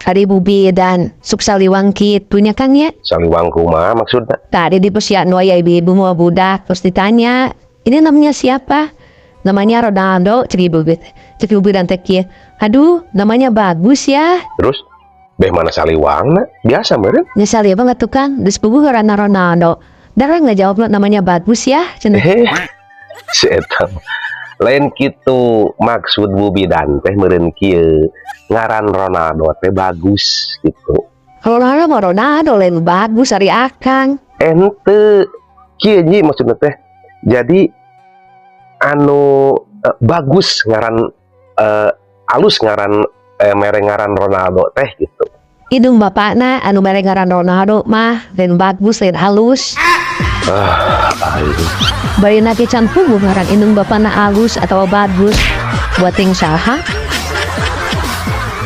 Hari bubi dan suksaliwang kitunya Kang ya. Saliwang kumaha maksudnya? Tadi di persiapan ya ibu mau budak terus ditanya, ini namanya siapa? Namanya Ronaldo, cek ibu dan teki. Aduh, namanya bagus ya. Terus beh mana saliwangna? Biasa meureun. Nyesal ya banget tuh Kang, disebut karena Ronaldo. Darah nggak jawab lo namanya bagus ya. Cenah. Si eta lain kitu maksud Bu Bidan teh meureun kieu ngaran Ronaldo teh bagus gitu. Ronaldo mah Ronaldo lain bagus hari akang. Ente kieu nyi maksudna teh. Jadi anu bagus ngaran alus ngaran mere ngaran Ronaldo teh gitu. Idung bapakna anu mere ngaran Ronaldo mah lain bagus lain halus. Bari nake can puguh ngaran indung bapakna halus atau bagus buat ting saha.